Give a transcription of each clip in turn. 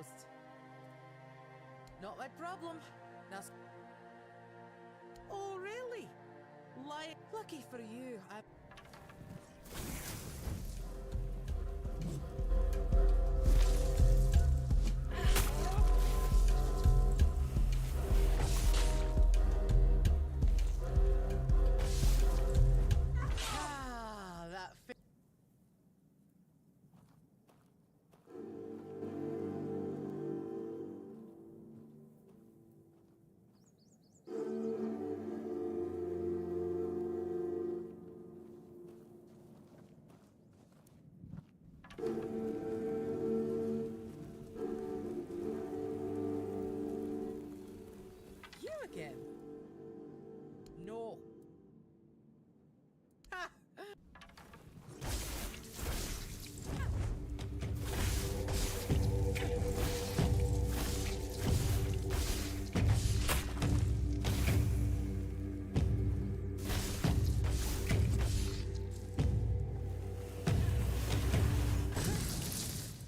outpost. Not my problem. Now. Oh, really? Lucky for you. Again? No. Ha!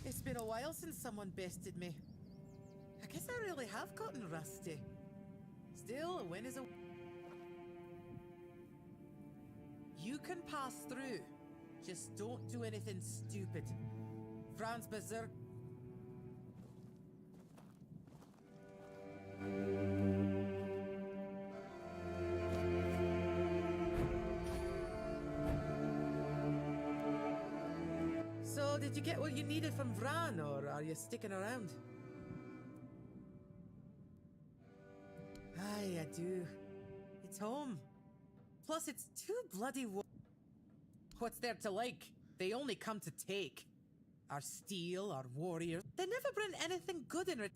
It's been a while since someone bested me. I guess I really have gotten rusty. Still, a win is a... You can pass through. Just don't do anything stupid. Franz Berserk... So, did you get what you needed from Vran, or are you sticking around? Aye, I do. It's home. Plus, it's too bloody What's there to like? They only come to take. Our steel, our warriors. They never bring anything good in return.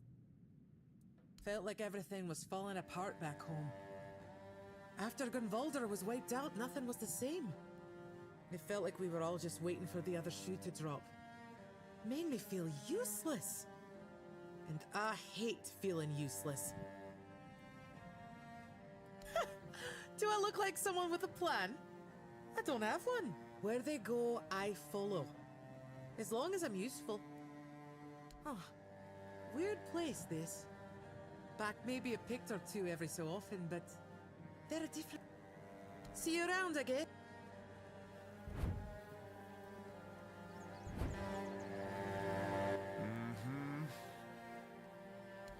Felt like everything was falling apart back home. After Gunvalder was wiped out, nothing was the same. It felt like we were all just waiting for the other shoe to drop. Made me feel useless. And I hate feeling useless. Do I look like someone with a plan? I don't have one. Where they go, I follow. As long as I'm useful. Oh, weird place this. Back maybe a pict or two every so often, but they're a different... See you around again.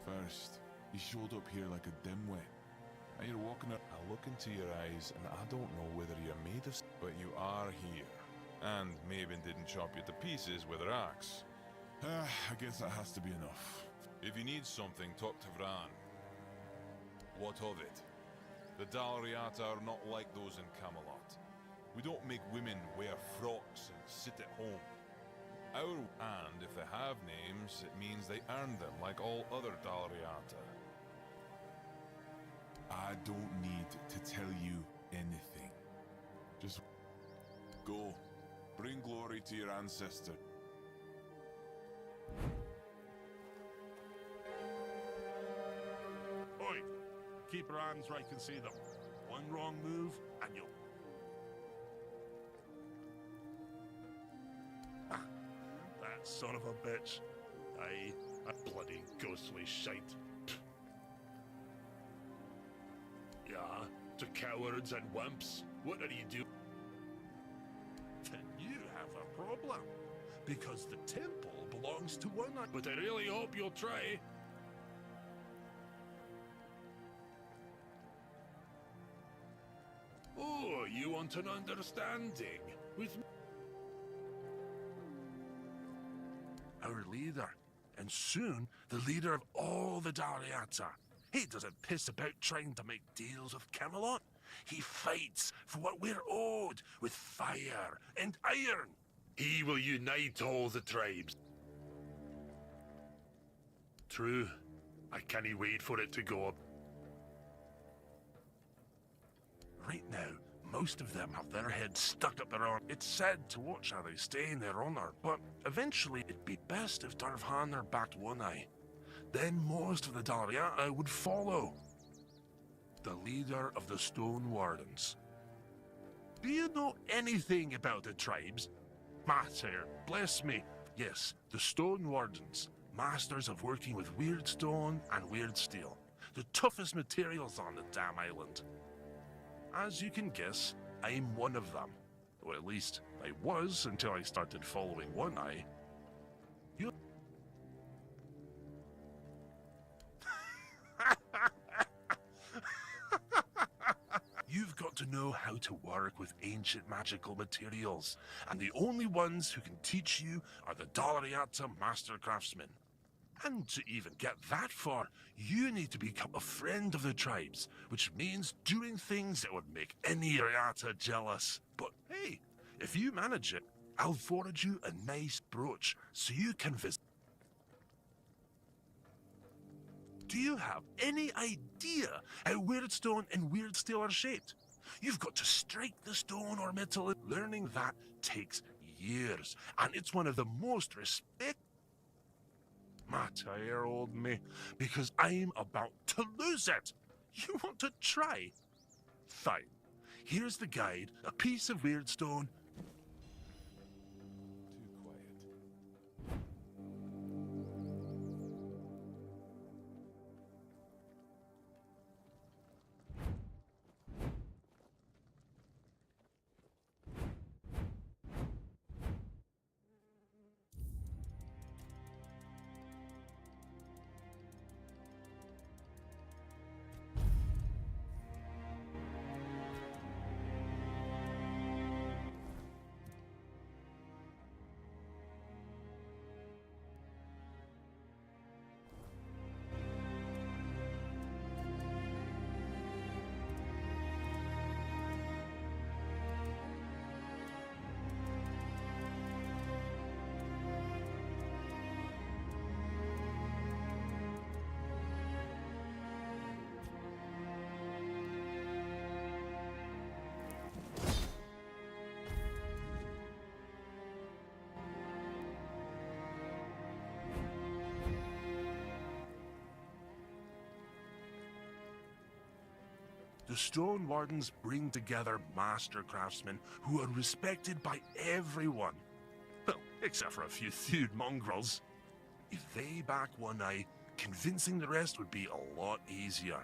First, you showed up here like a dimwit. And you're walking up, I look into your eyes, and I don't know whether you're made of... But you are here. And Maven didn't chop you to pieces with her axe. I guess that has to be enough. If you need something, talk to Vran. What of it? The Dalriata are not like those in Camelot. We don't make women wear frocks and sit at home. And if they have names, it means they earned them like all other Dalriata. I don't need to tell you anything. Just go. Bring glory to your ancestor. Oi! Keep your hands where I can see them. One wrong move, and you'll... Ah, that son of a bitch. Aye, a bloody ghostly shite. Yeah, to cowards and wimps, what are you doing? Then you have a problem. Because the temple belongs to one... But I really hope you'll try. Oh, you want an understanding with me? Our leader, and soon the leader of all the Dalriata. He doesn't piss about trying to make deals with Camelot. He fights for what we're owed with fire and iron. He will unite all the tribes. True. I can't wait for it to go up. Right now, most of them have their heads stuck up their arm. It's sad to watch how they stay in their honor, but eventually it'd be best if Darvhanar backed One Eye. Then most of the Dalriata would follow. The leader of the Stone Wardens. Do you know anything about the tribes? Mater, bless me. Yes, the Stone Wardens. masters of working with weird stone and weird steel, the toughest materials on the damn island. As you can guess, I'm one of them. Or at least, I was until I started following One Eye. You... You've got to know how to work with ancient magical materials, and the only ones who can teach you are the Dalariata Master Craftsmen. And to even get that far, you need to become a friend of the tribes, which means doing things that would make any Riata jealous. But hey, if you manage it, I'll forward you a nice brooch so you can visit. Do you have any idea how weird stone and weird steel are shaped? You've got to strike the stone or metal. Learning that takes years, and it's one of the most my tire old me, because I'm about to lose it. You want to try? Fine. Here's the guide, a piece of weird stone. Too quiet. The Stone Wardens bring together master craftsmen who are respected by everyone. Well, except for a few thewed mongrels. If they back One Eye, convincing the rest would be a lot easier.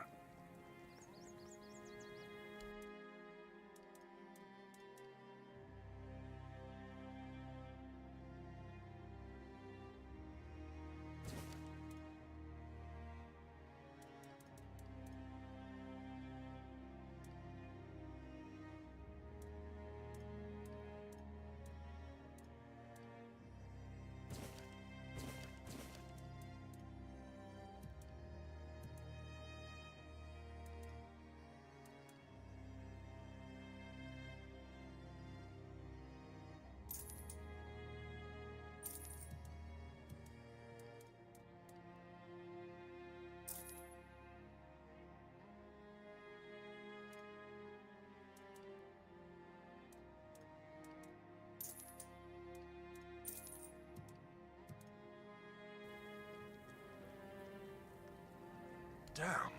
Damn.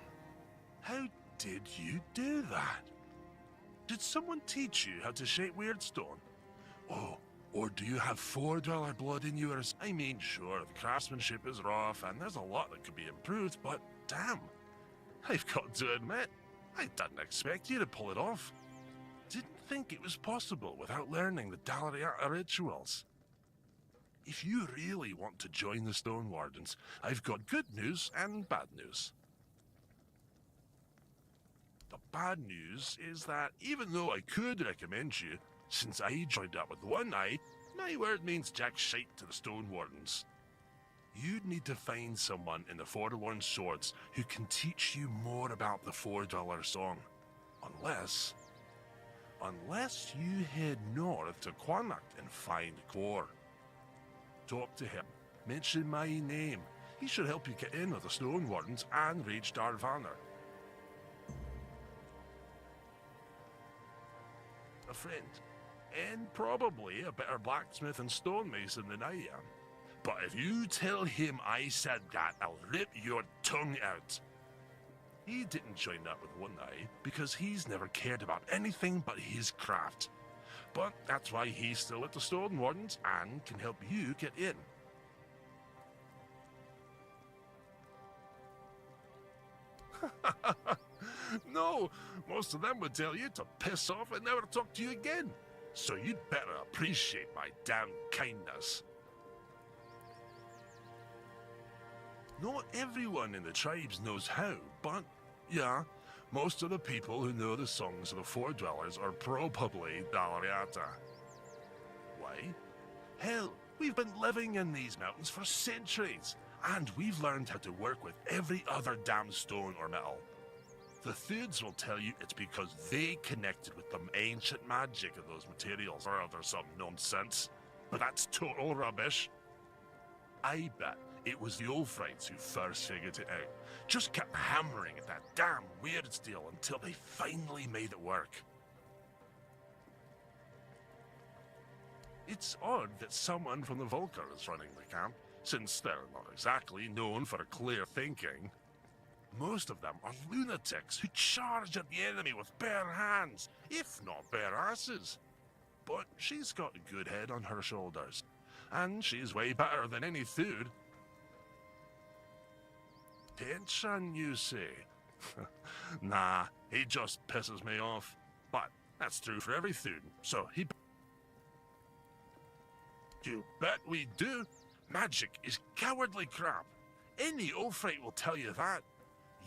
How did you do that? Did someone teach you how to shape weird stone? Oh, or do you have four-dweller blood in yours? I mean, sure, the craftsmanship is rough and there's a lot that could be improved, but damn. I've got to admit, I didn't expect you to pull it off. Didn't think it was possible without learning the Dalariata rituals. If you really want to join the Stone Wardens, I've got good news and bad news. The bad news is that even though I could recommend you, since I joined up with One Eye, my word means jack shite to the Stone Wardens. You'd need to find someone in the Forlorn Swords who can teach you more about the $4 song. Unless you head north to Quanacht and find Kor. Talk to him. Mention my name. He should help you get in with the Stone Wardens and Rage Darvanner. A friend. And probably a better blacksmith and stonemason than I am. But if you tell him I said that, I'll rip your tongue out. He didn't join up with One Eye because he's never cared about anything but his craft. But that's why he's still at the Stone Wardens and can help you get in. No, most of them would tell you to piss off and never talk to you again. So you'd better appreciate my damn kindness. Not everyone in the tribes knows how, but yeah, most of the people who know the songs of the Four Dwellers are probably Dalriata. Why? Hell, we've been living in these mountains for centuries, and we've learned how to work with every other damn stone or metal. The Thuds will tell you it's because they connected with the ancient magic of those materials, or other some nonsense. But that's total rubbish. I bet it was the Ulfrites who first figured it out. Just kept hammering at that damn weird steel until they finally made it work. It's odd that someone from the Volker is running the camp, since they're not exactly known for clear thinking. Most of them are lunatics who charge at the enemy with bare hands, if not bare asses. But she's got a good head on her shoulders, and she's way better than any Thud. Tension, you say? Nah, he just pisses me off. But that's true for every Thud, so he... You bet we do. Magic is cowardly crap. Any Ulfrite will tell you that.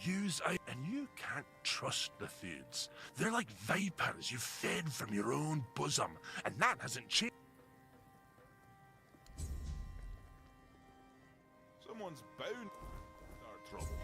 And you can't trust the Thuds. They're like vipers you fed from your own bosom, and that hasn't changed. Someone's bound to start trouble.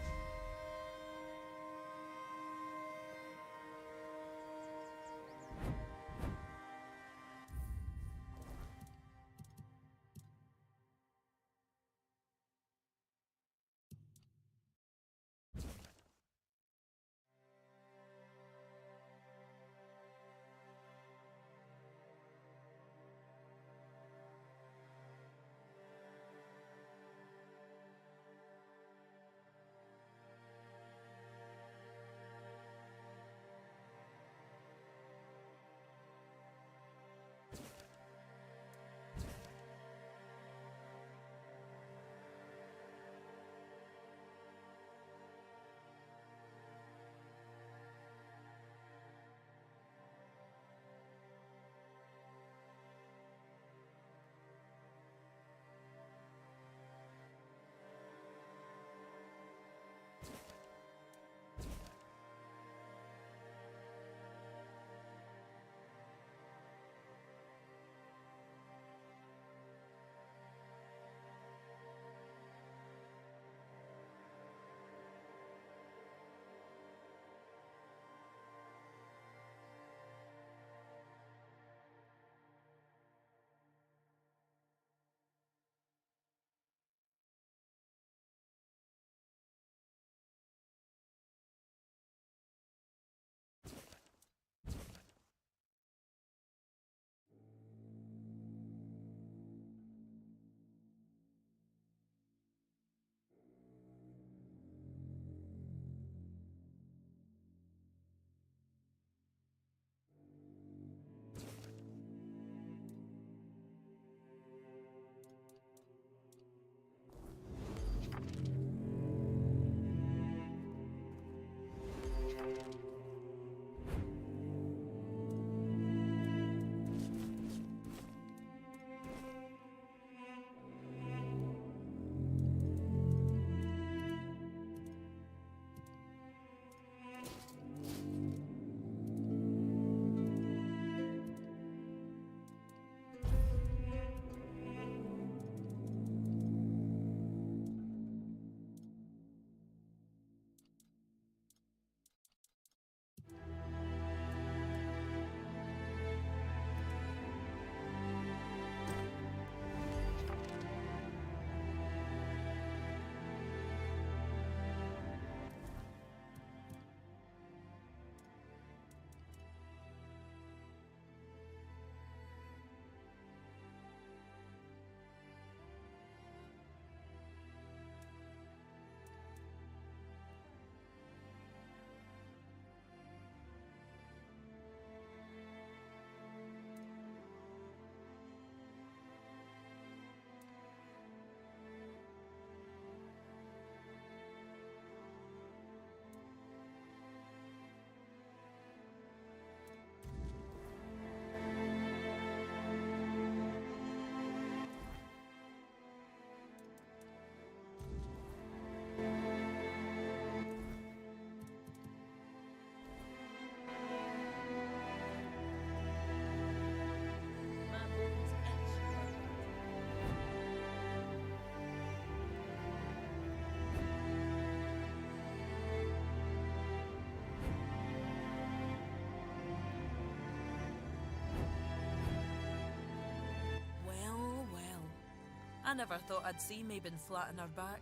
I never thought I'd see Mabon flat on her back.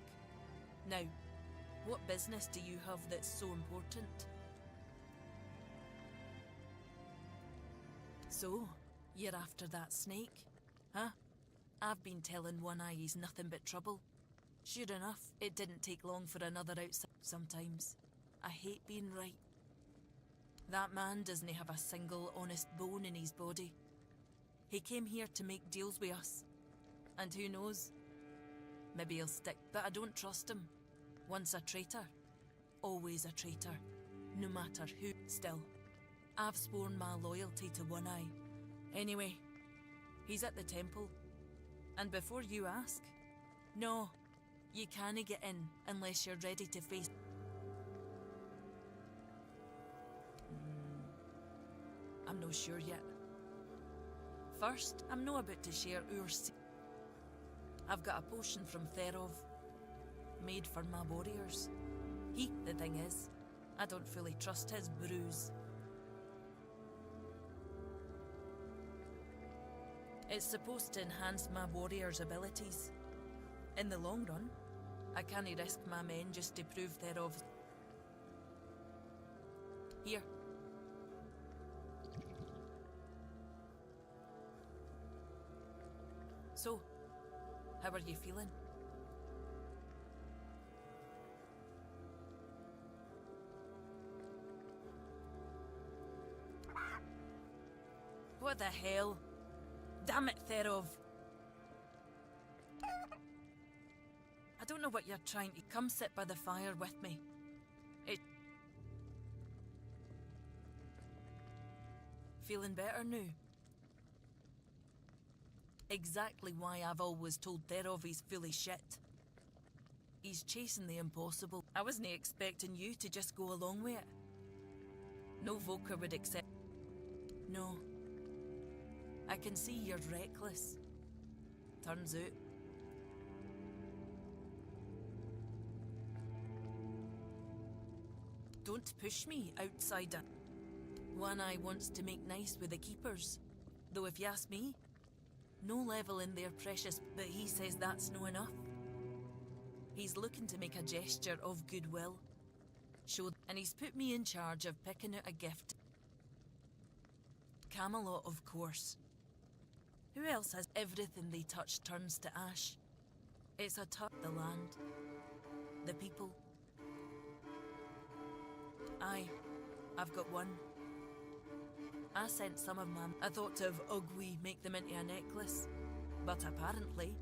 Now, what business do you have that's so important? So, you're after that snake, huh? I've been telling One Eye he's nothing but trouble. Sure enough, it didn't take long for another outside. Sometimes, I hate being right. That man doesn't have a single honest bone in his body. He came here to make deals with us. And who knows? Maybe he'll stick, but I don't trust him. Once a traitor, always a traitor, no matter who. Still, I've sworn my loyalty to One Eye. Anyway, he's at the temple. And before you ask, no, you can't get in unless you're ready to face. I'm not sure yet. First, I'm not about to share our secret. I've got a potion from Therov, made for my warriors. The thing is, I don't fully trust his brews. It's supposed to enhance my warriors' abilities. In the long run, I can't risk my men just to prove Therov's. Here. So, how are you feeling? What the hell? Damn it, Therov! I don't know what you're trying to. Come sit by the fire with me. Feeling better now? Exactly why I've always told Therov he's fully shit. He's chasing the impossible. I wasn't expecting you to just go along with it. No Voker would accept. No. I can see you're reckless. Turns out. Don't push me outside it. One Eye wants to make nice with the keepers. Though if you ask me, no level in their precious, but he says that's no enough. He's looking to make a gesture of goodwill. And he's put me in charge of picking out a gift. Camelot, of course. Who else has everything they touch turns to ash? It's a the land. The people. Aye, I've got one. I sent some of them. I thought of Ugly make them into a necklace. But apparently,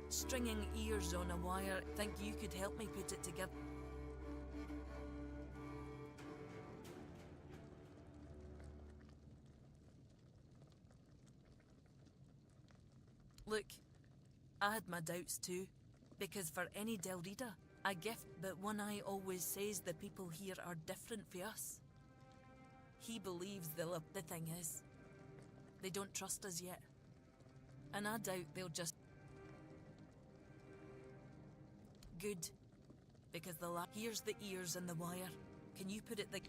stringing ears on a wire, think you could help me put it together. Look, I had my doubts too, because for any Del Rita, a gift, but One Eye always says the people here are different for us. He believes they'll. The thing is, they don't trust us yet. And I doubt they'll just. Good. Because here's the ears and the wire. Can you put it the.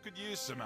Could use some.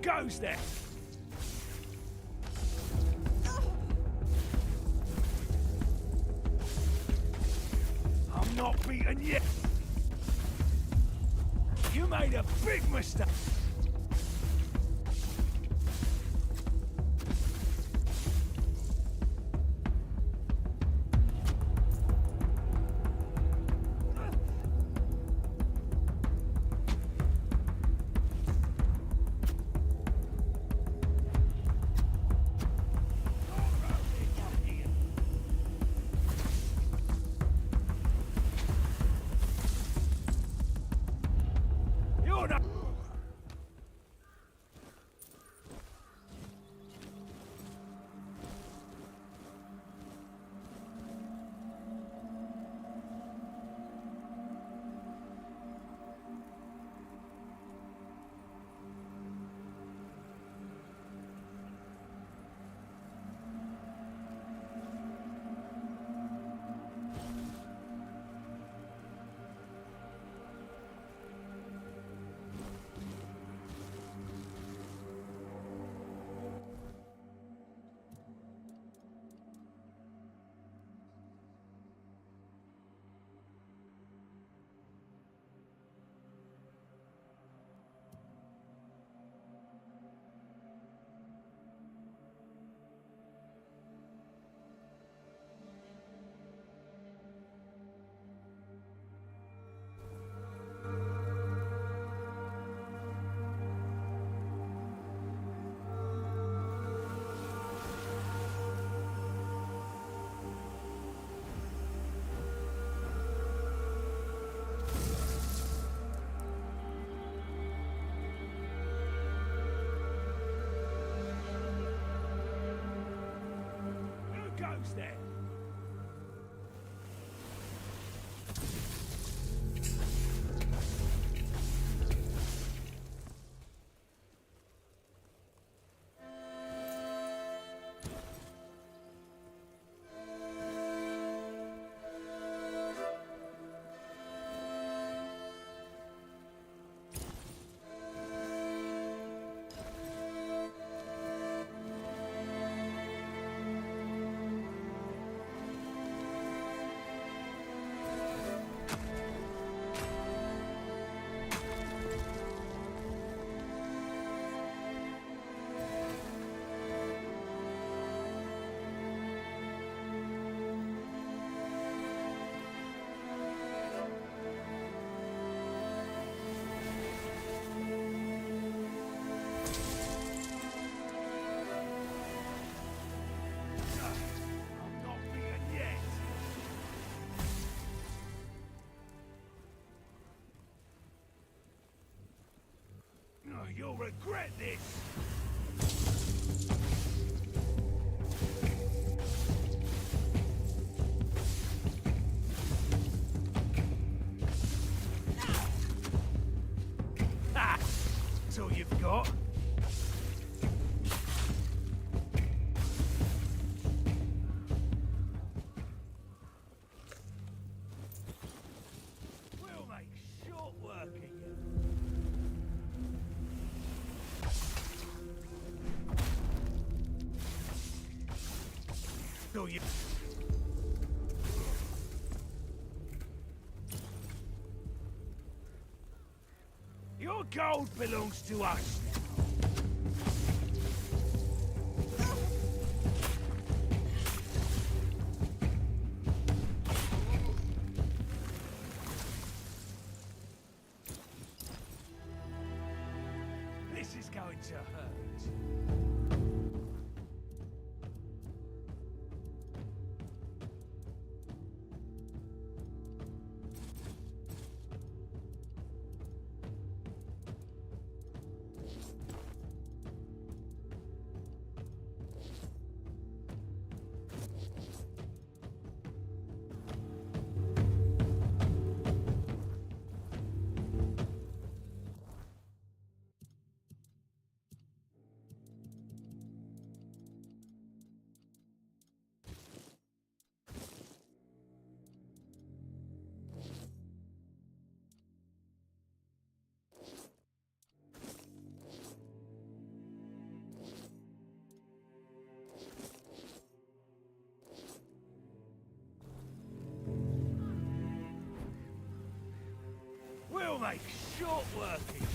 goes there? I'm not beaten yet. You made a big mistake. You're not. Who goes there? I'm not beaten yet. Oh, you'll regret this. Ha! That's all you've got. We'll make short work of you. So you. Your gold belongs to us now. This is going to hurt. You'll make short working.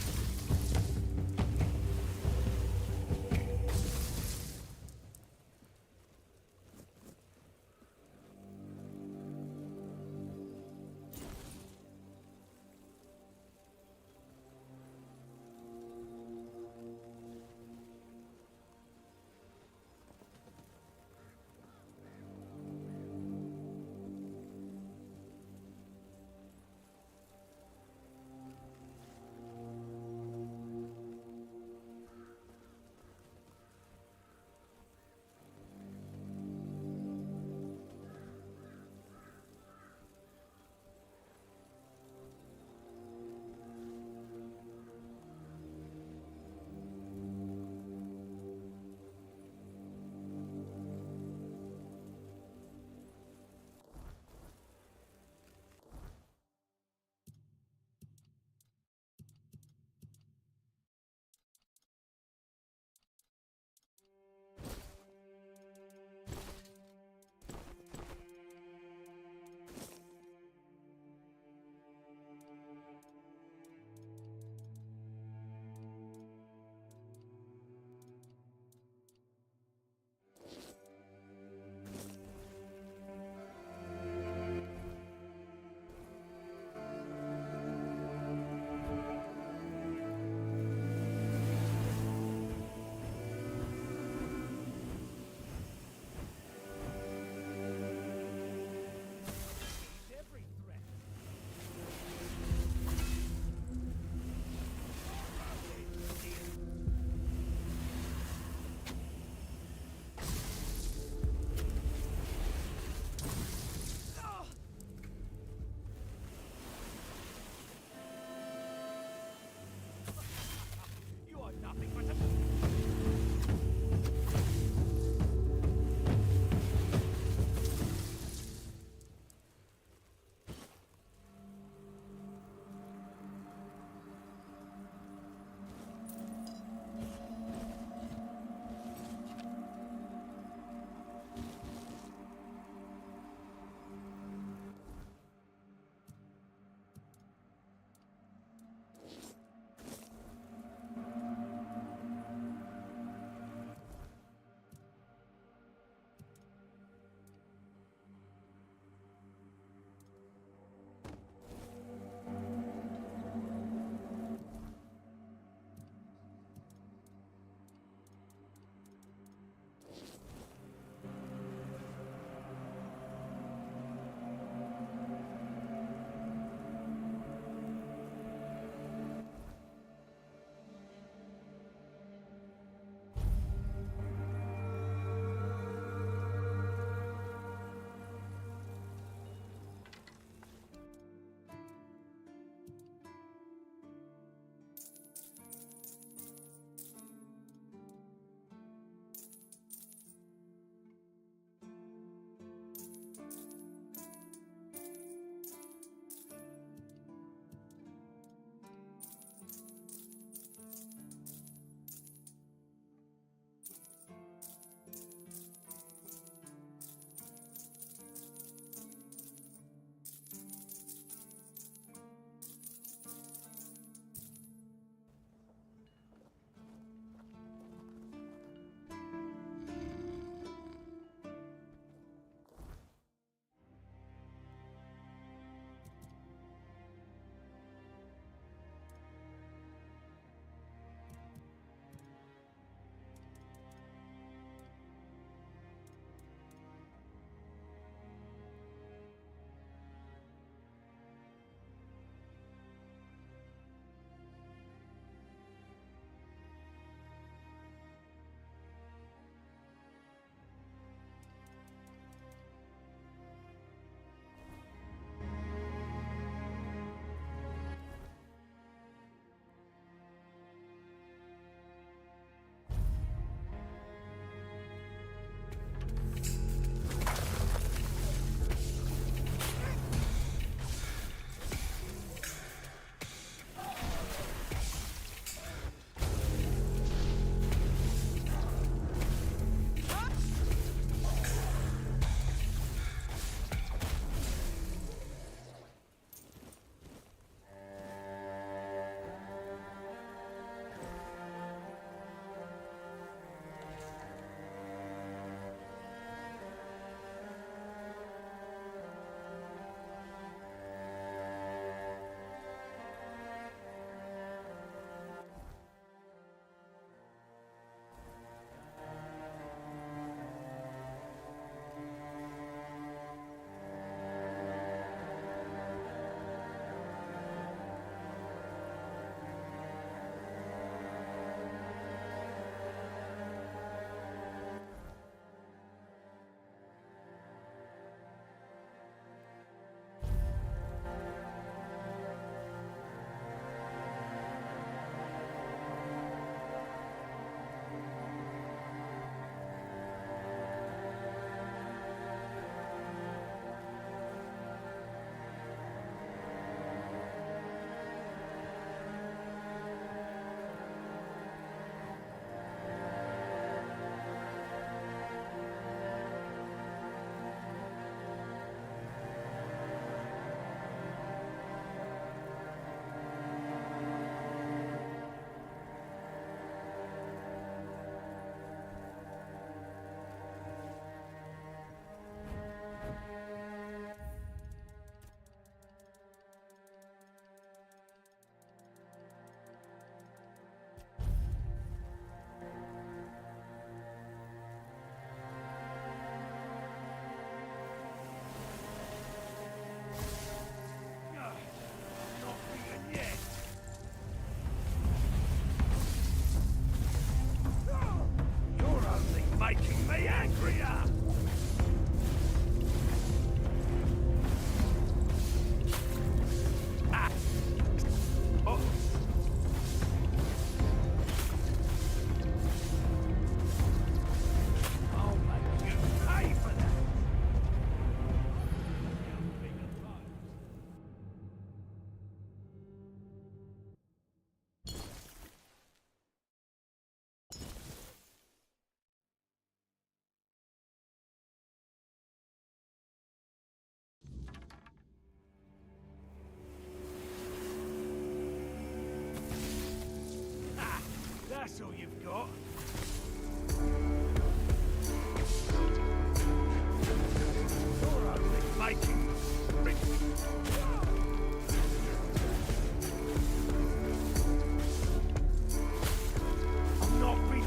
That's all you've got. You're only making... I'm not reading.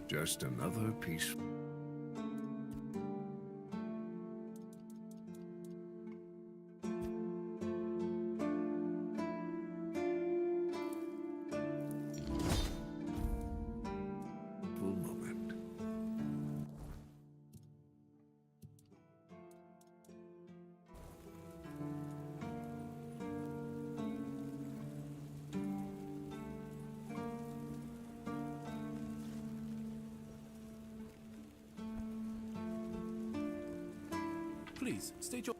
Just another piece. Moment. Please, state your...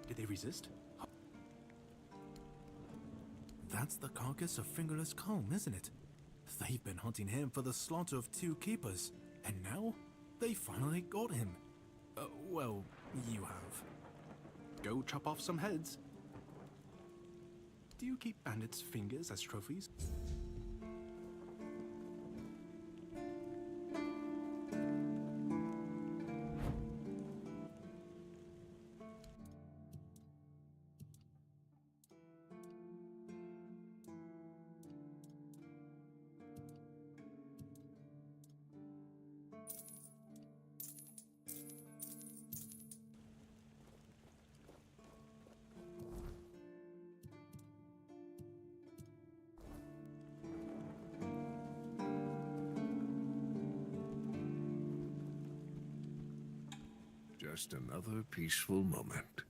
Did they resist? That's the carcass of Fingerless Calm, isn't it? They've been hunting him for the slaughter of 2 keepers, and now they finally got him. Well, you have. Go chop off some heads. Do you keep bandits' fingers as trophies? Just another peaceful moment.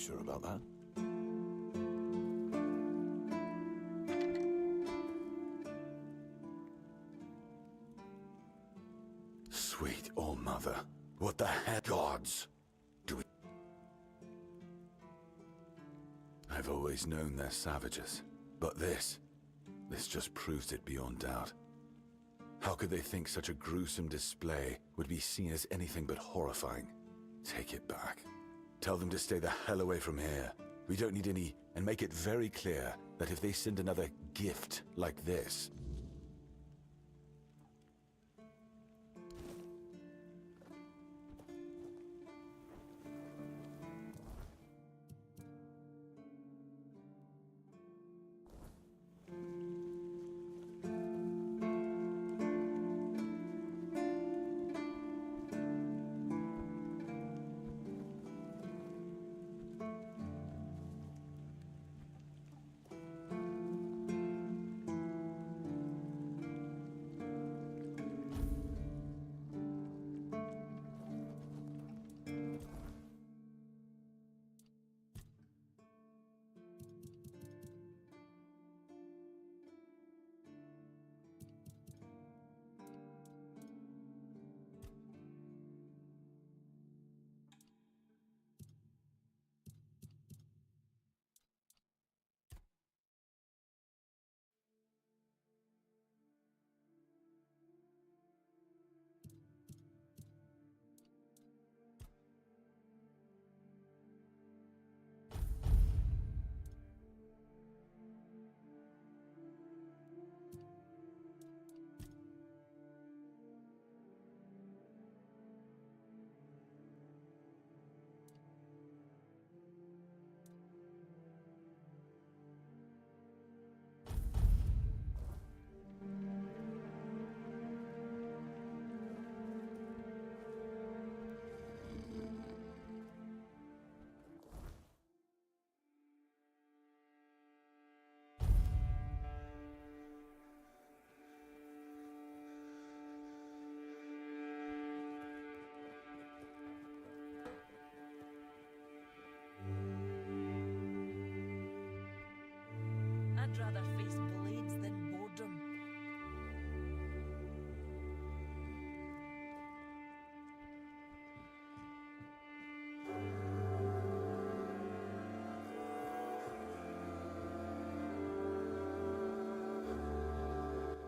sure about that? Sweet All Mother, what the hell, gods? Do we... I've always known they're savages, but this just proves it beyond doubt. How could they think such a gruesome display would be seen as anything but horrifying? Take it back. Tell them to stay the hell away from here. We don't need any, and make it very clear that if they send another gift like this, I'd rather face blades than boredom.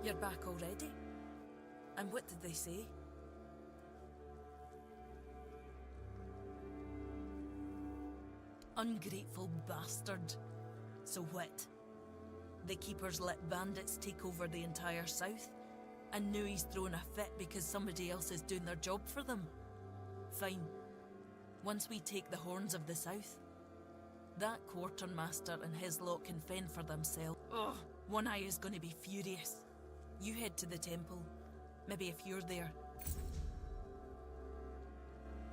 You're back already? And what did they say? Ungrateful bastard. So what? The Keepers let bandits take over the entire south, and now he's throwing a fit because somebody else is doing their job for them. Fine. Once we take the horns of the south, that quartermaster and his lot can fend for themselves. Ugh, One Eye is going to be furious. You head to the temple. Maybe if you're there.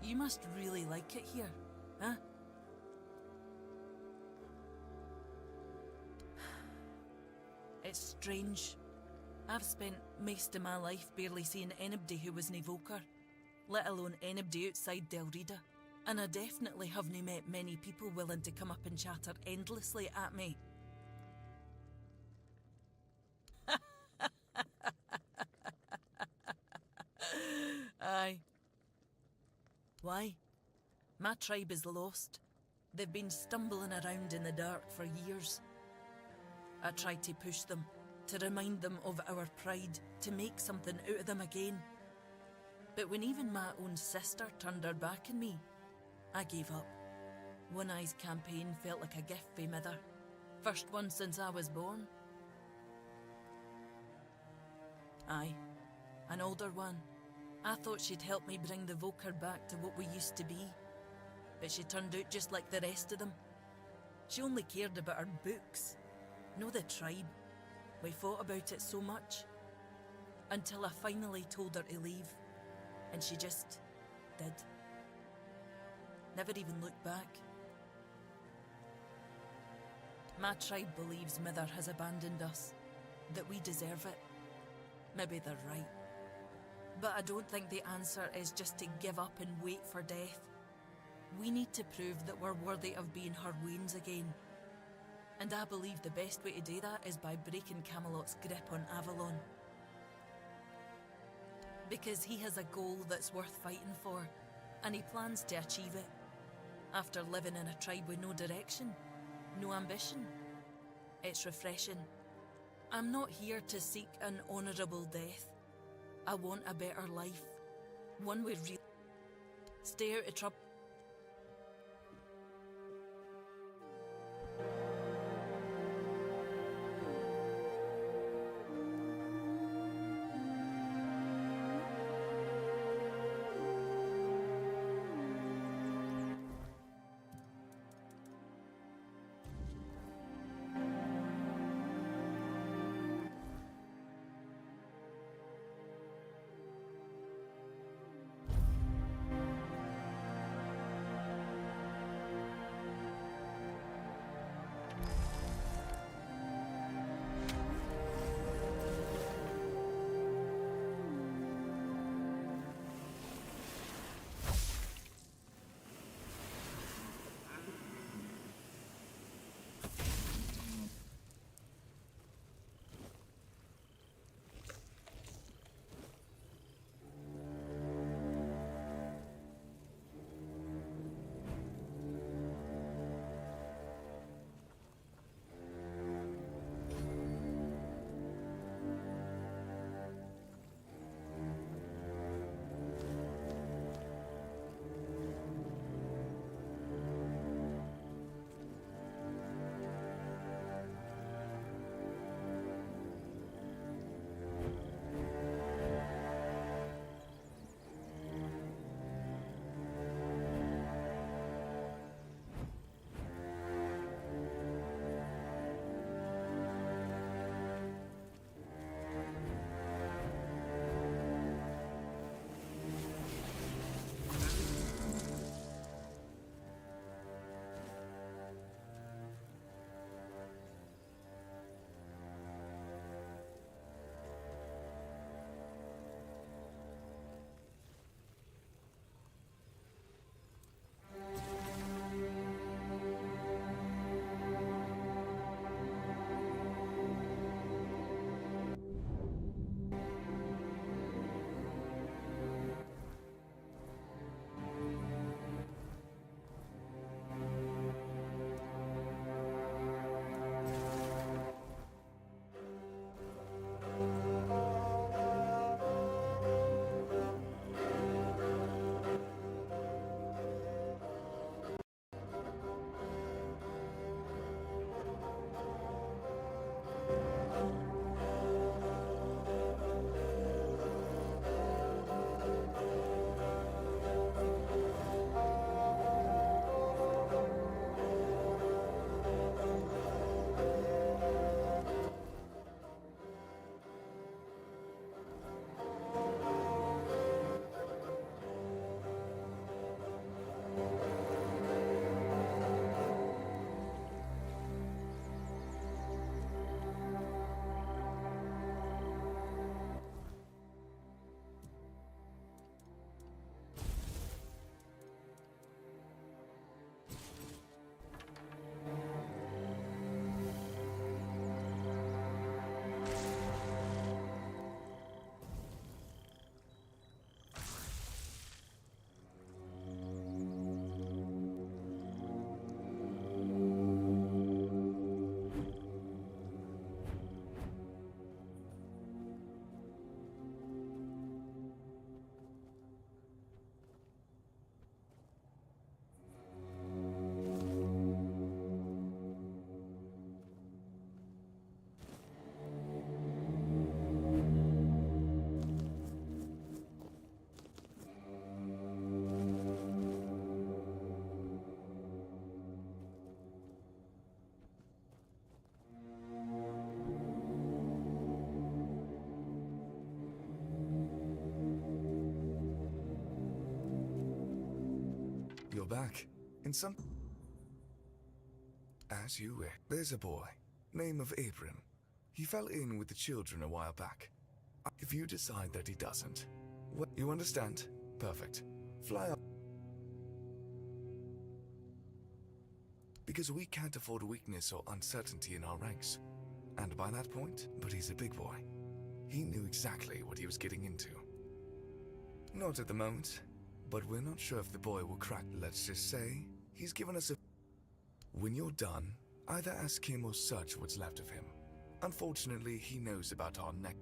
You must really like it here, huh? It's strange. I've spent most of my life barely seeing anybody who was an evoker, let alone anybody outside Del Rida. And I definitely haven't met many people willing to come up and chatter endlessly at me. Aye. Why? My tribe is lost. They've been stumbling around in the dark for years. I tried to push them, to remind them of our pride, to make something out of them again. But when even my own sister turned her back on me, I gave up. One Eye's campaign felt like a gift for mother. First one since I was born. Aye, an older one. I thought she'd help me bring the Volker back to what we used to be. But she turned out just like the rest of them. She only cared about her books. No, the tribe. We fought about it so much. Until I finally told her to leave. And she just did. Never even looked back. My tribe believes Mother has abandoned us. That we deserve it. Maybe they're right. But I don't think the answer is just to give up and wait for death. We need to prove that we're worthy of being her wains again. And I believe the best way to do that is by breaking Camelot's grip on Avalon. Because he has a goal that's worth fighting for, and he plans to achieve it. After living in a tribe with no direction, no ambition. It's refreshing. I'm not here to seek an honourable death. I want a better life. One with real... Stay out of trouble. You're back. In some... As you wish. There's a boy. Name of Abram. He fell in with the children a while back. If you decide that he doesn't... Well, you understand? Perfect. Fly up. because we can't afford weakness or uncertainty in our ranks. And by that point, but he's a big boy. He knew exactly what he was getting into. Not at the moment, but we're not sure if the boy will crack. Let's just say he's given us a... When you're done, either ask him or search what's left of him. Unfortunately, he knows about our neck.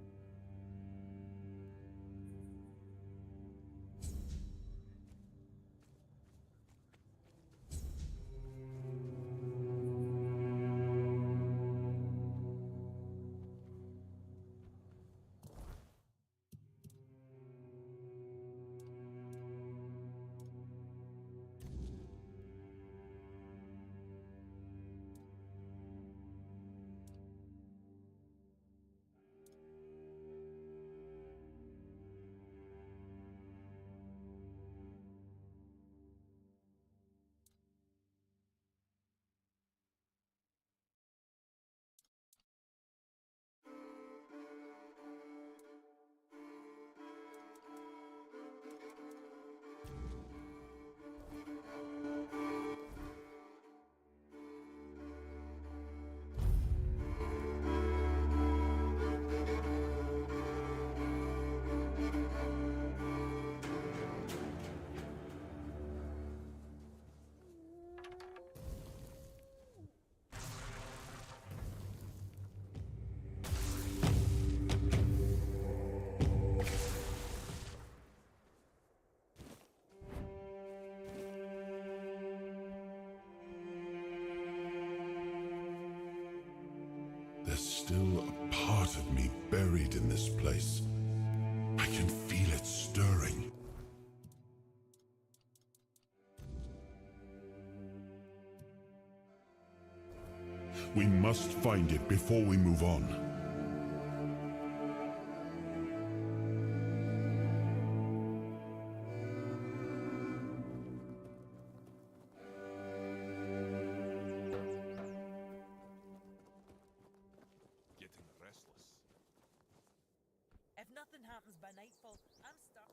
There's still a part of me buried in this place. I can feel it stirring. We must find it before we move on. Getting restless. If nothing happens by nightfall, I'm stuck.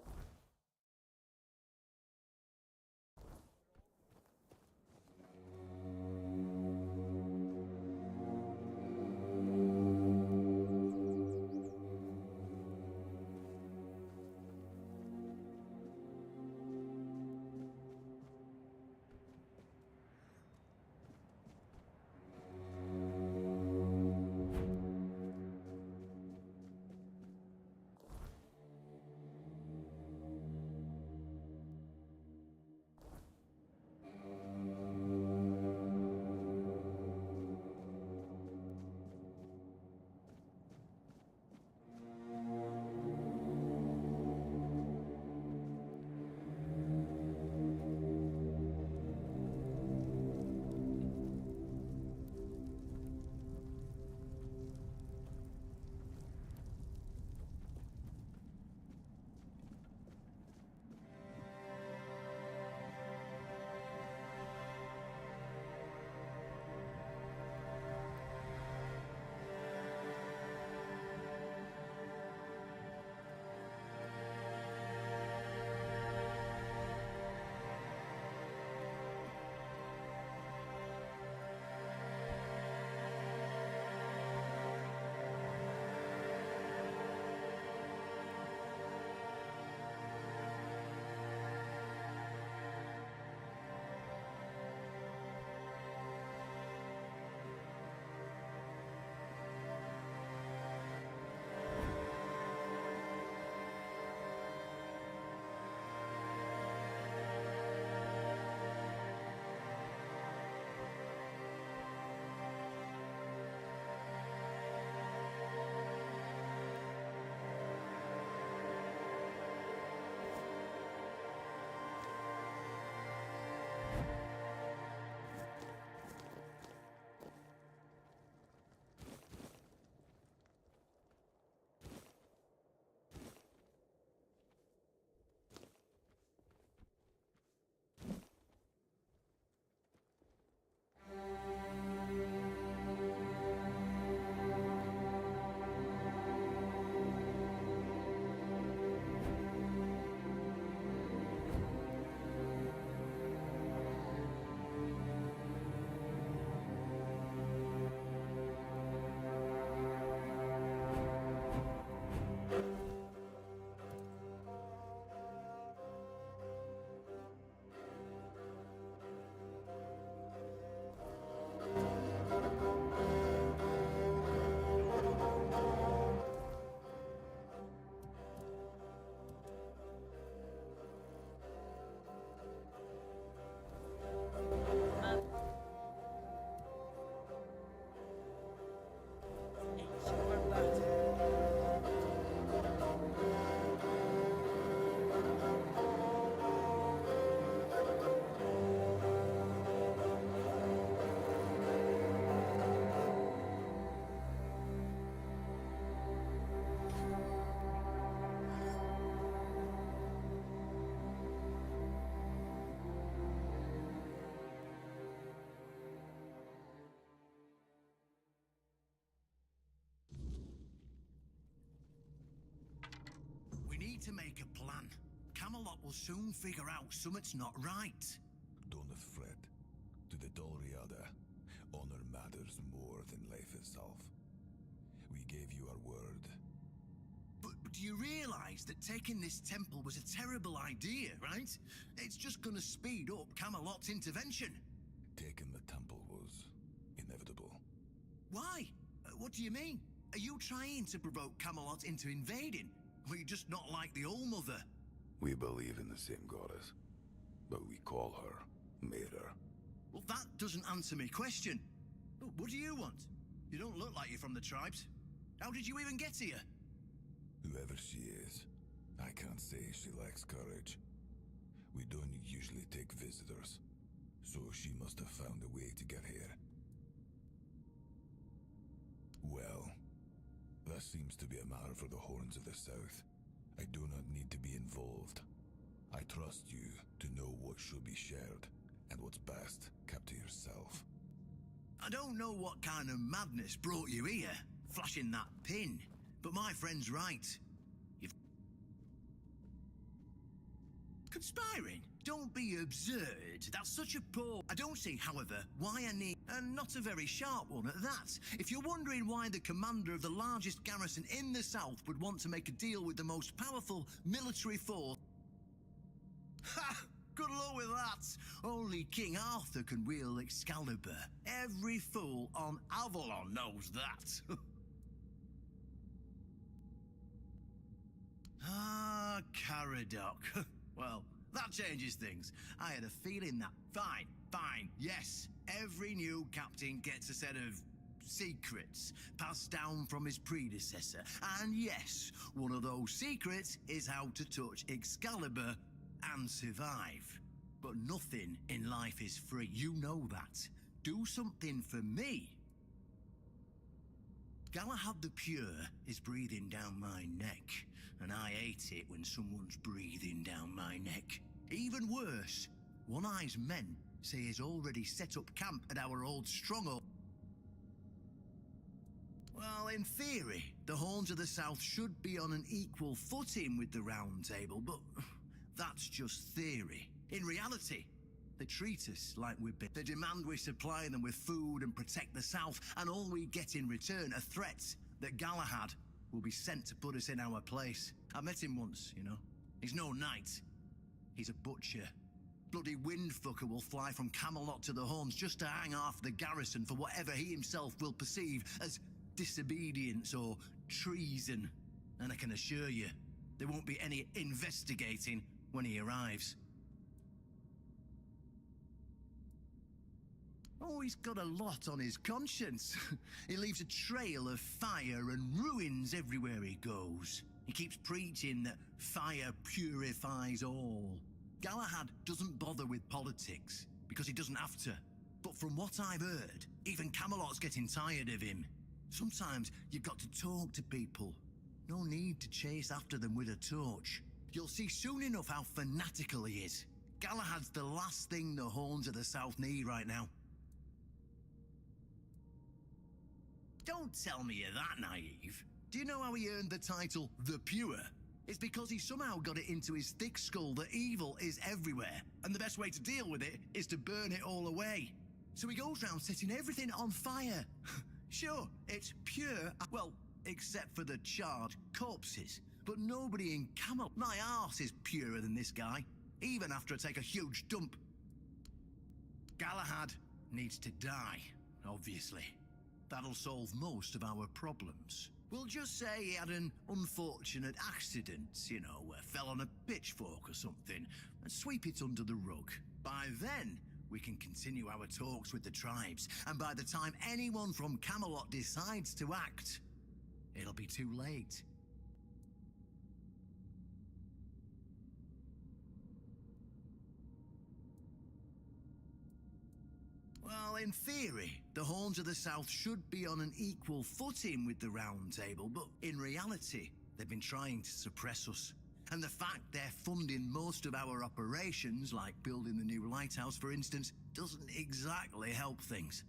need to make a plan. Camelot will soon figure out something's not right. Don't fret. To the Dolriada, honor matters more than life itself. We gave you our word. But do you realize that taking this temple was a terrible idea, right? It's just gonna speed up Camelot's intervention. Taking the temple was inevitable. Why? What do you mean? Are you trying to provoke Camelot into invading? Or are you just not like the Old Mother? We believe in the same goddess, but we call her Mera. Well, that doesn't answer my question. What do you want? You don't look like you're from the tribes. How did you even get here? Whoever she is, I can't say she lacks courage. We don't usually take visitors, so she must have found a way to get here. Well, that seems to be a matter for the Horns of the South. I do not need to be involved. I trust you to know what should be shared, and what's best kept to yourself. I don't know what kind of madness brought you here, flashing that pin, but my friend's right. You've... Conspiring? Don't be absurd. That's such a poor... I don't see, however, why I need... And not a very sharp one at that. If you're wondering why the commander of the largest garrison in the south would want to make a deal with the most powerful military force... Ha! Good luck with that. Only King Arthur can wield Excalibur. Every fool on Avalon knows that. Ah, Caradoc. Well, that changes things. I had a feeling that... Fine, yes. Every new captain gets a set of secrets passed down from his predecessor. And yes, one of those secrets is how to touch Excalibur and survive. But nothing in life is free. You know that. Do something for me. Galahad the Pure is breathing down my neck, and I hate it when someone's breathing down my neck. Even worse, One-Eye's men say he's already set up camp at our old stronghold. Well, in theory, the Horns of the South should be on an equal footing with the Round Table, but that's just theory. In reality, they treat us like we're big. They demand we supply them with food and protect the South, and all we get in return are threats that Galahad will be sent to put us in our place. I met him once, you know. He's no knight. He's a butcher. Bloody windfucker will fly from Camelot to the Horns just to hang half the garrison for whatever he himself will perceive as disobedience or treason. And I can assure you, there won't be any investigating when he arrives. Oh, he's got a lot on his conscience. He leaves a trail of fire and ruins everywhere he goes. He keeps preaching that fire purifies all. Galahad doesn't bother with politics, because he doesn't have to. But from what I've heard, even Camelot's getting tired of him. Sometimes you've got to talk to people. No need to chase after them with a torch. You'll see soon enough how fanatical he is. Galahad's the last thing the Horns of the South need right now. Don't tell me you're that naive. Do you know how he earned the title The Pure? It's because he somehow got it into his thick skull that evil is everywhere, and the best way to deal with it is to burn it all away. So he goes round setting everything on fire. Sure, it's pure, well, except for the charred corpses. But nobody in Camelot. My arse is purer than this guy, even after I take a huge dump. Galahad needs to die, obviously. That'll solve most of our problems. We'll just say he had an unfortunate accident, you know, fell on a pitchfork or something, and sweep it under the rug. By then, we can continue our talks with the tribes, and by the time anyone from Camelot decides to act, it'll be too late. Well, in theory, the Horns of the South should be on an equal footing with the Round Table, but in reality, they've been trying to suppress us. And the fact they're funding most of our operations, like building the new lighthouse, for instance, doesn't exactly help things.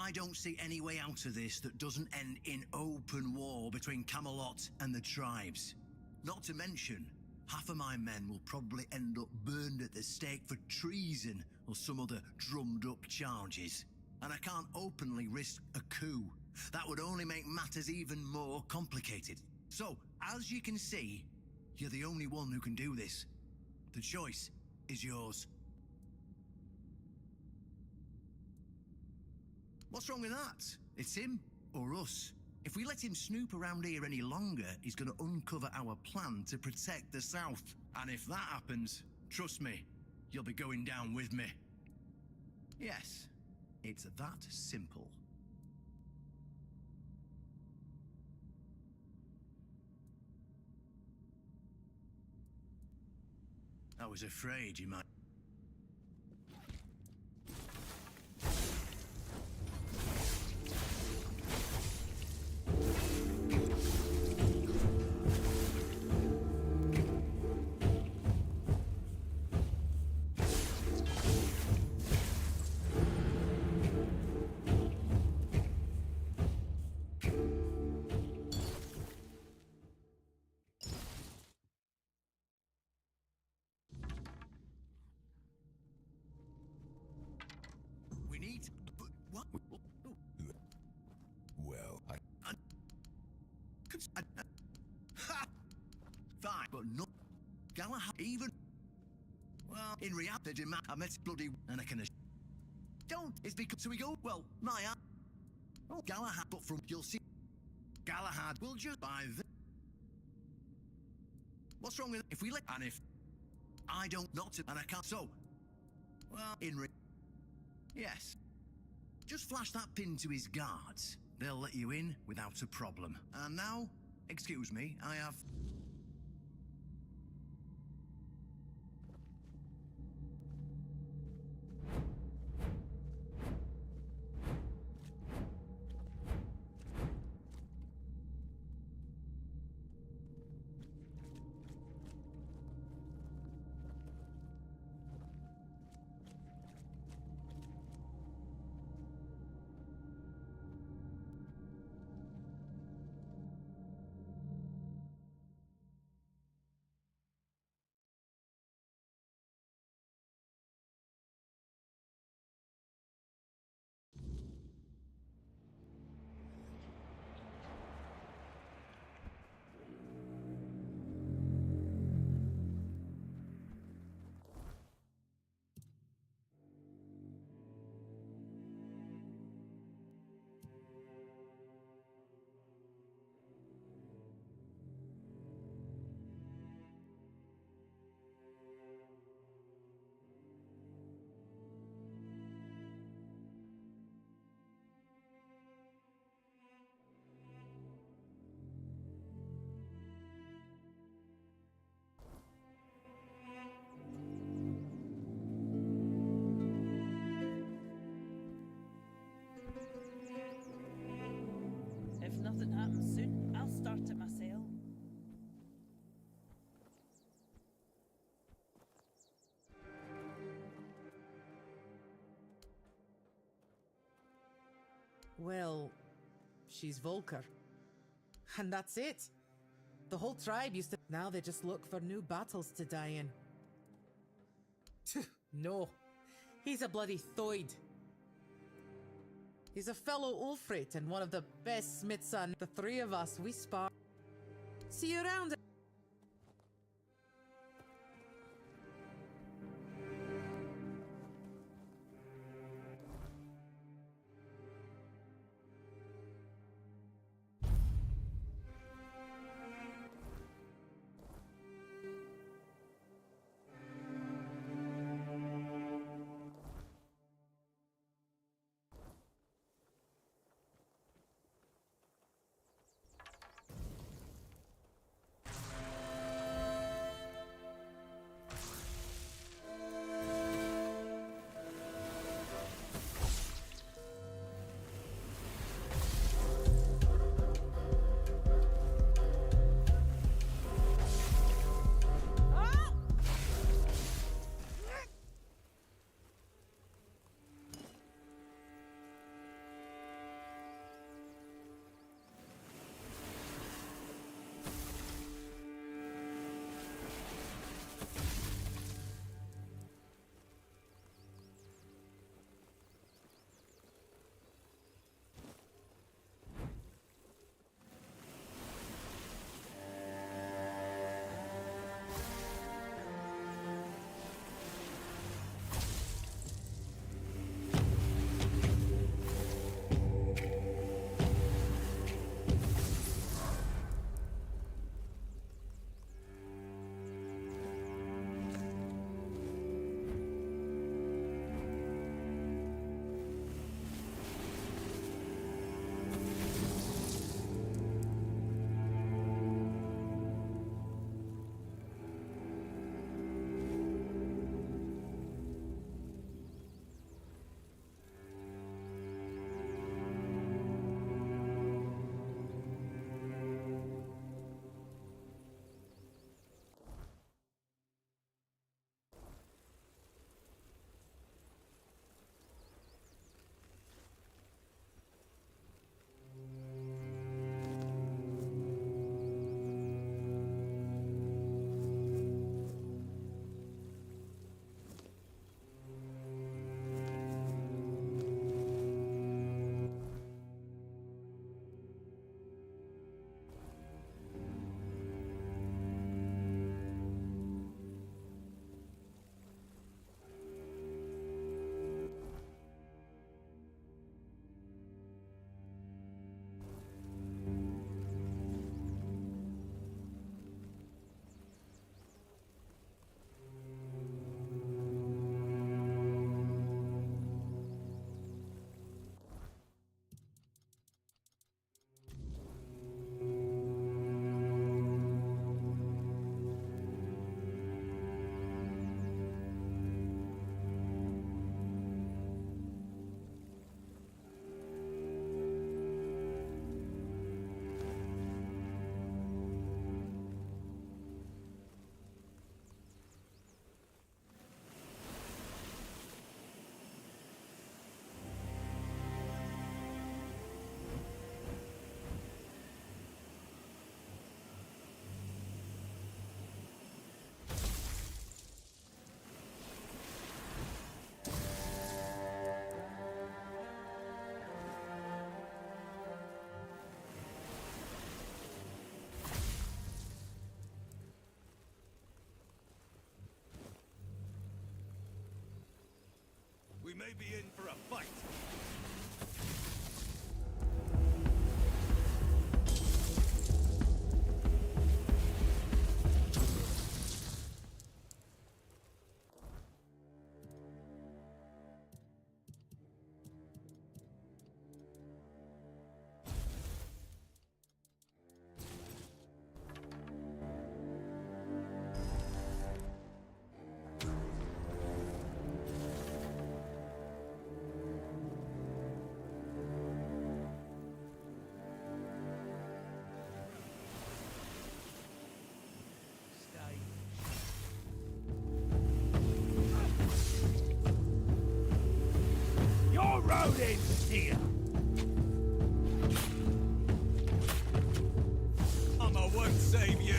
I don't see any way out of this that doesn't end in open war between Camelot and the tribes. Not to mention, half of my men will probably end up burned at the stake for treason or some other drummed-up charges. And I can't openly risk a coup. That would only make matters even more complicated. So, as you can see, you're the only one who can do this. The choice is yours. What's wrong with that? It's him or us. If we let him snoop around here any longer, he's going to uncover our plan to protect the South. And if that happens, trust me, you'll be going down with me. Yes, it's that simple. I was afraid you might. We need. But what? Well, Ha! Fine, but no. Galahad even. Well, in reality, they demand I met bloody and I can. Don't. It's because so we go. Well, my. Oh, Galahad, but from you'll see. Galahad will just buy the. What's wrong with if we let and if I don't not to and I can't so. Well, yes. Just flash that pin to his guards. They'll let you in without a problem. And now, excuse me, I have. If nothing happens soon, I'll start it myself. Well, she's Volker. And that's it. The whole tribe used to. Now they just look for new battles to die in. No. He's a bloody Thoid. He's a fellow Ulfrate and one of the best smiths on the three of us. We spar. See you around. may be in for a fight. Your road ends here. I won't save you.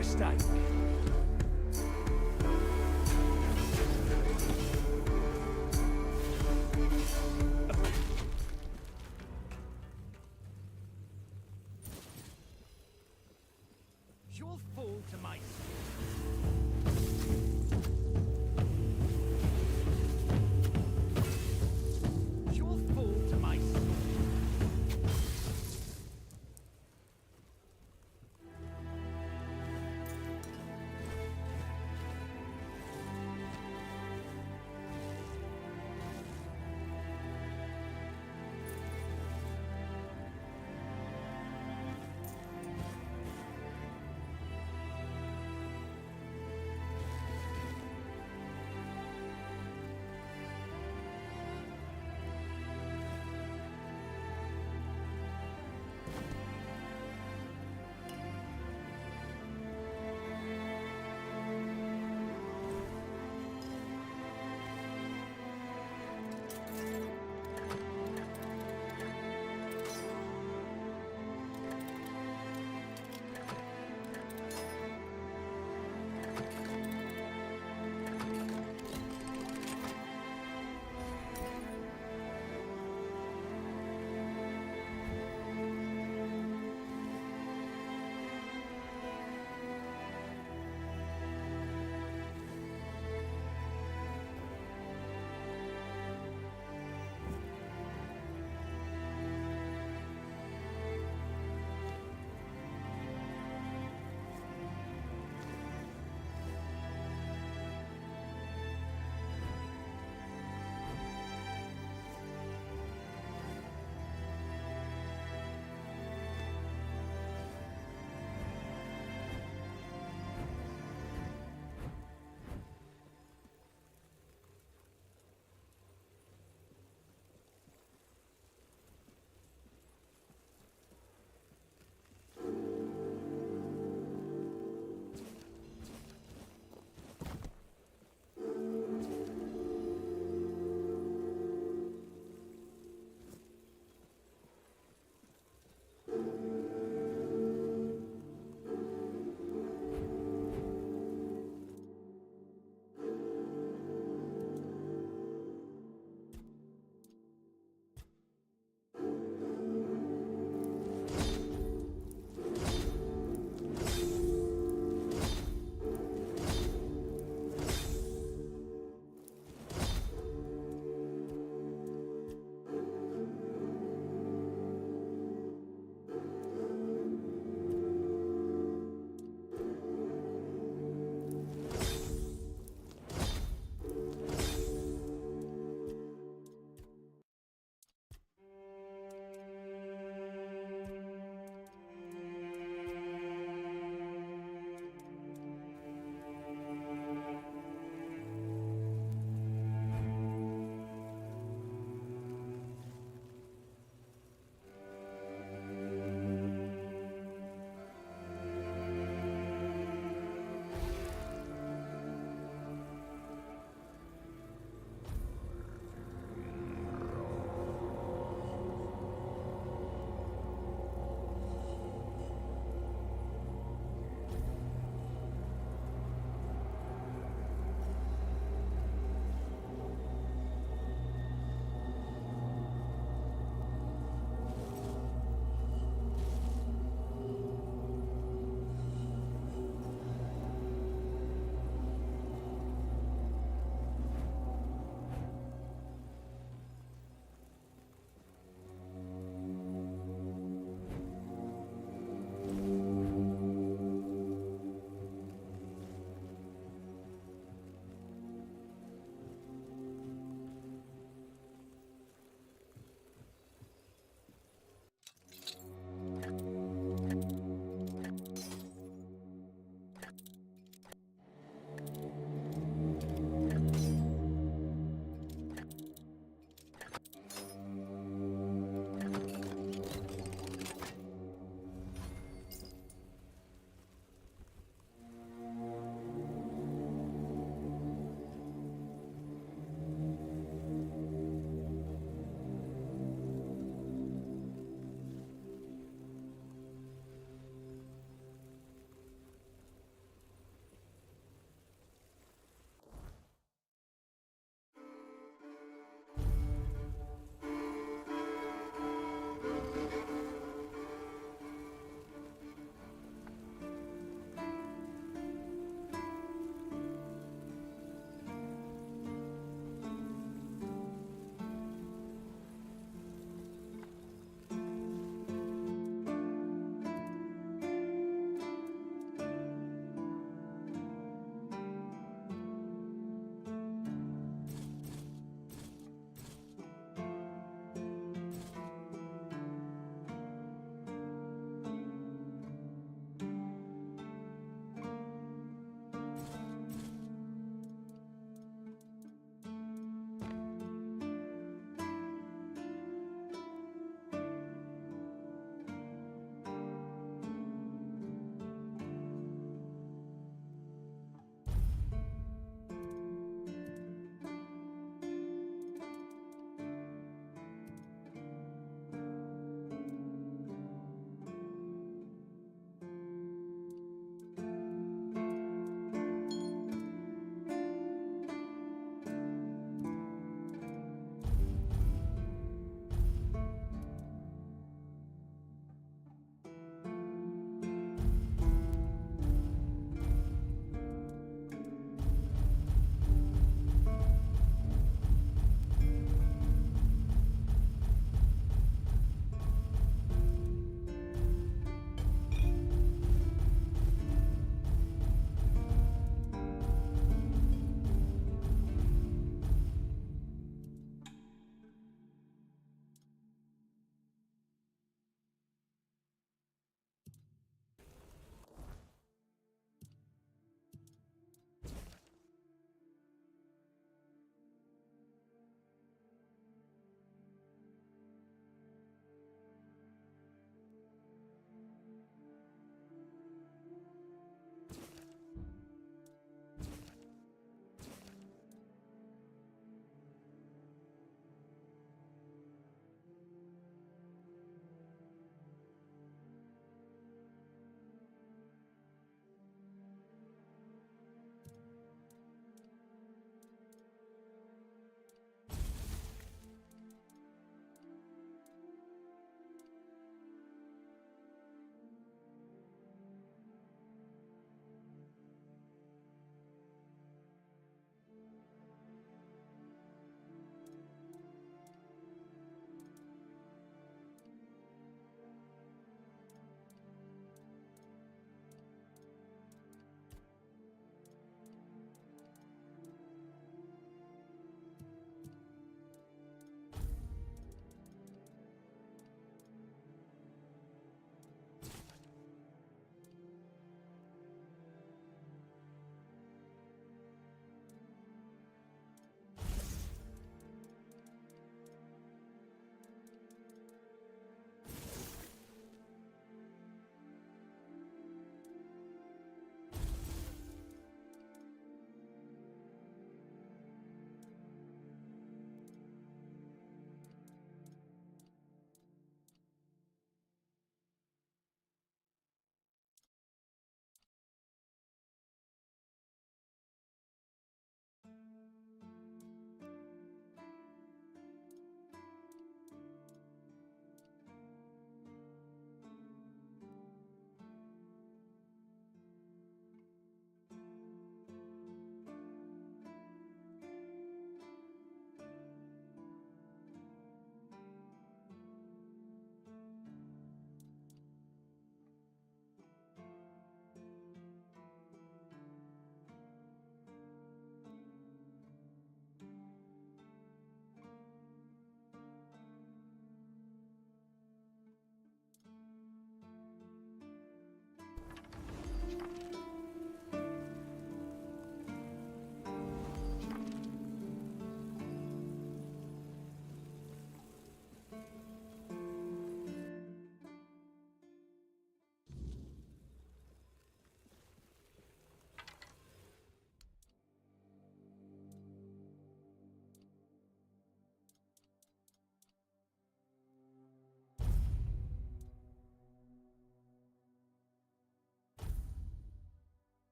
Mistake. You'll fall to my You'll fall to my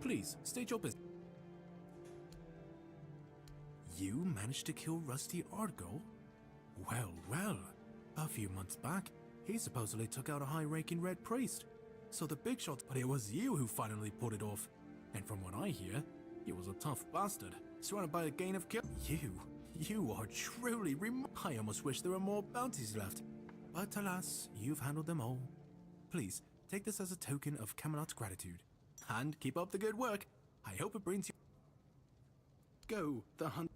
Please, state your business. You managed to kill Rusty Argo? Well, well. A few months back, he supposedly took out a high-ranking red priest. So the big shots, but it was you who finally pulled it off. And from what I hear, he was a tough bastard, surrounded by a gang of kill. You are truly I almost wish there were more bounties left. But alas, you've handled them all. Please, take this as a token of Camelot's gratitude. And keep up the good work. I hope it brings you... Go, the hunt...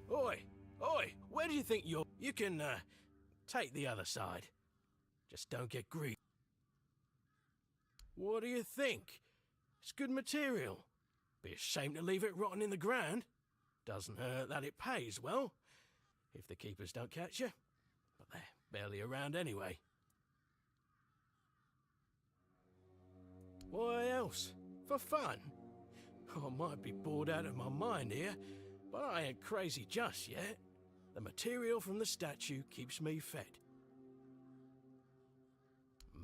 Oi! Oi! Where do you think you're... You can, take the other side. Just don't get greedy. What do you think? It's good material. Be a shame to leave it rotting in the ground. Doesn't hurt that it pays well, if the keepers don't catch you. But they're barely around anyway. Why else? For fun? I might be bored out of my mind here, but I ain't crazy just yet. The material from the statue keeps me fed.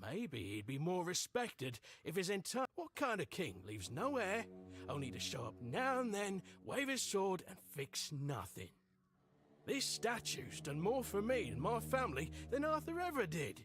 Maybe he'd be more respected if his entire... What kind of king leaves no heir, only to show up now and then, wave his sword and fix nothing? This statue's done more for me and my family than Arthur ever did.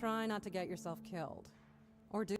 try not to get yourself killed. Or do.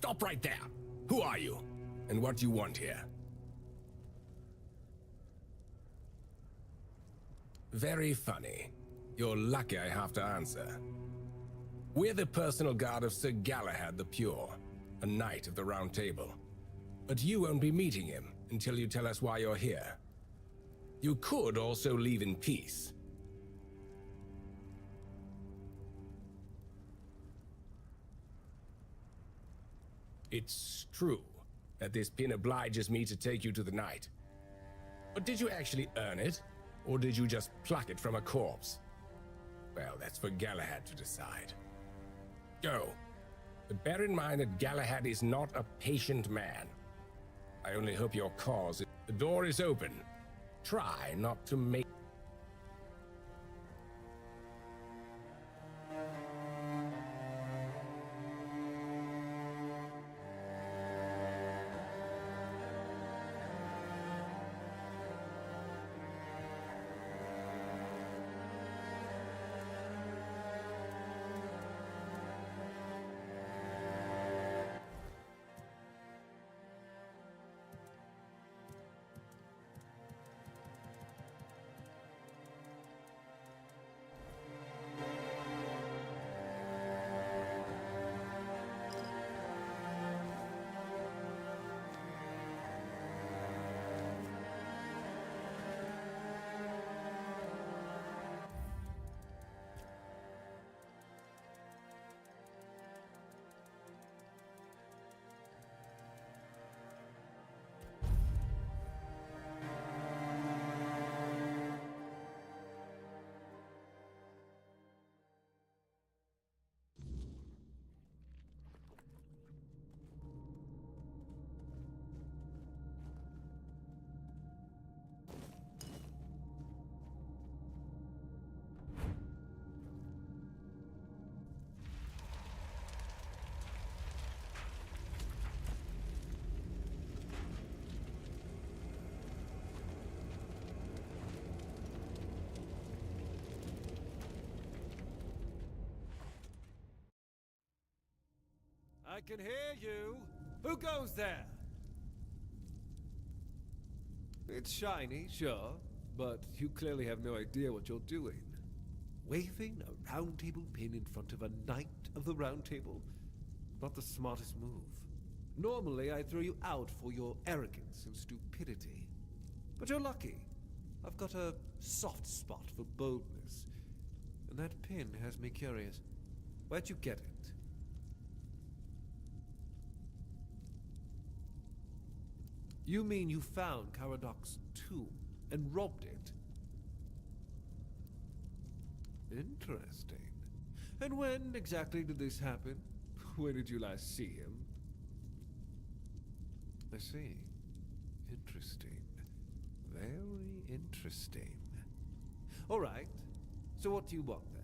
Stop right there. Who are you? And what do you want here? Very funny. You're lucky I have to answer. We're the personal guard of Sir Galahad the Pure, a knight of the Round Table. But you won't be meeting him until you tell us why you're here. You could also leave in peace. It's true that this pin obliges me to take you to the knight. But did you actually earn it, or did you just pluck it from a corpse? Well, that's for Galahad to decide. Go. But bear in mind that Galahad is not a patient man. I only hope your cause... The door is open. Try not to make... I can hear you. Who goes there? It's shiny, sure, but you clearly have no idea what you're doing. Waving a round table pin in front of a knight of the round table? Not the smartest move. Normally, I throw you out for your arrogance and stupidity. But you're lucky. I've got a soft spot for boldness. And that pin has me curious. Where'd you get it? You mean you found Caradoc's tomb and robbed it? Interesting. And when exactly did this happen? Where did you last see him? I see. Interesting. Very interesting. All right. So what do you want then?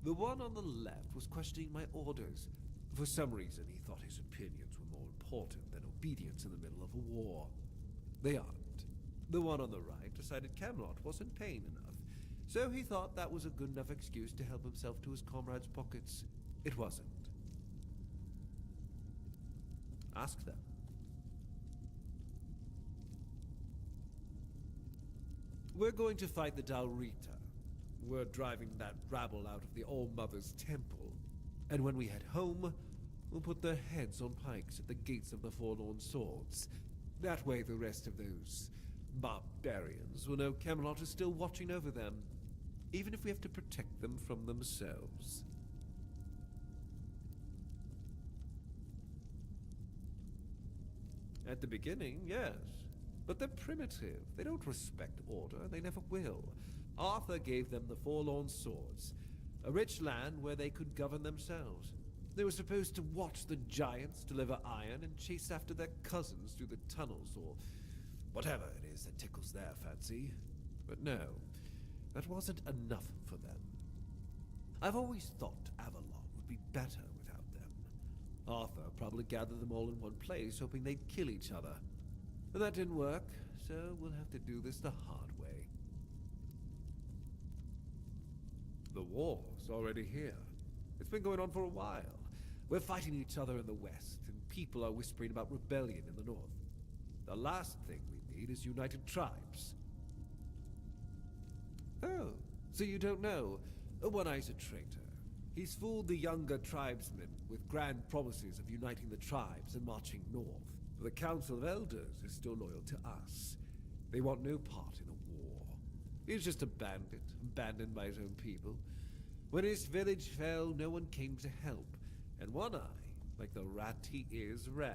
The one on the left was questioning my orders. For some reason, he thought his opinions were more important than obedience in the middle of a war. They aren't. The one on the right decided Camelot wasn't paying enough, so he thought that was a good enough excuse to help himself to his comrades' pockets. It wasn't. Ask them. We're going to fight the Dalrita. We're driving that rabble out of the All-Mother's temple. And when we head home, we'll put their heads on pikes at the gates of the Forlorn Swords. That way the rest of those barbarians will know Camelot is still watching over them, even if we have to protect them from themselves. At the beginning, yes. But they're primitive. They don't respect order, and they never will. Arthur gave them the Forlorn Swords, a rich land where they could govern themselves. They were supposed to watch the giants deliver iron and chase after their cousins through the tunnels, or whatever it is that tickles their fancy. But no, that wasn't enough for them. I've always thought Avalon would be better without them. Arthur probably gathered them all in one place, hoping they'd kill each other. But that didn't work, so we'll have to do this the hard way. The war's already here. It's been going on for a while. We're fighting each other in the west, and people are whispering about rebellion in the north. The last thing we need is united tribes. Oh, so you don't know? One-Eye's a traitor. He's fooled the younger tribesmen with grand promises of uniting the tribes and marching north. The Council of Elders is still loyal to us. They want no part in a war. He's just a bandit, abandoned by his own people. When his village fell, no one came to help. And One-Eye, like the rat he is, ran.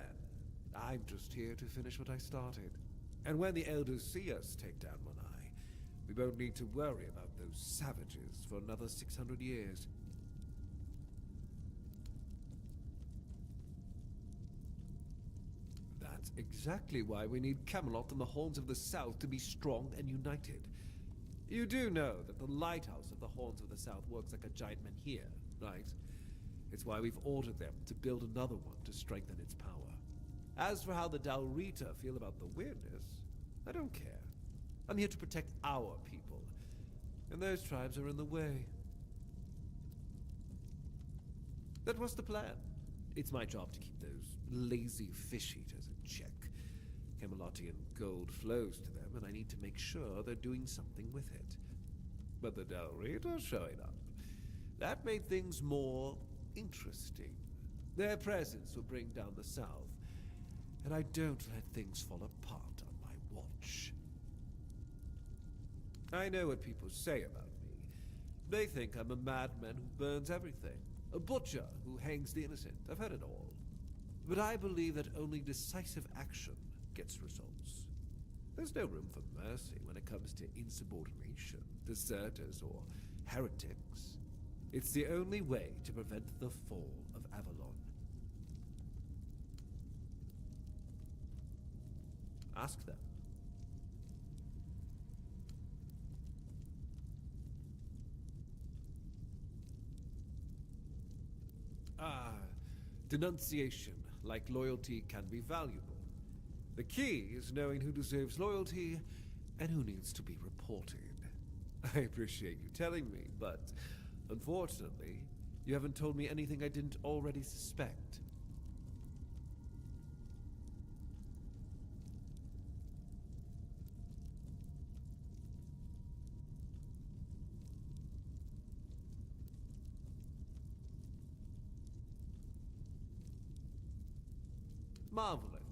I'm just here to finish what I started. And when the Elders see us take down One-Eye, we won't need to worry about those savages for another 600 years. That's exactly why we need Camelot and the Horns of the South to be strong and united. You do know that the lighthouse of the Horns of the South works like a giant menhir, right? It's why we've ordered them to build another one to strengthen its power. As for how the Dalrita feel about the weirdness, I don't care. I'm here to protect our people, and those tribes are in the way. That was the plan. It's my job to keep those lazy fish eaters in check. Camelotian gold flows to them, and I need to make sure they're doing something with it. But the Dalrita showing up, that made things more interesting. Their presence will bring down the South, and I don't let things fall apart on my watch. I know what people say about me. They think I'm a madman who burns everything, a butcher who hangs the innocent. I've heard it all. But I believe that only decisive action gets results. There's no room for mercy when it comes to insubordination, deserters, or heretics. It's the only way to prevent the fall of Avalon. Ask them. Denunciation, like loyalty, can be valuable. The key is knowing who deserves loyalty and who needs to be reported. I appreciate you telling me, but unfortunately, you haven't told me anything I didn't already suspect. Marvelous.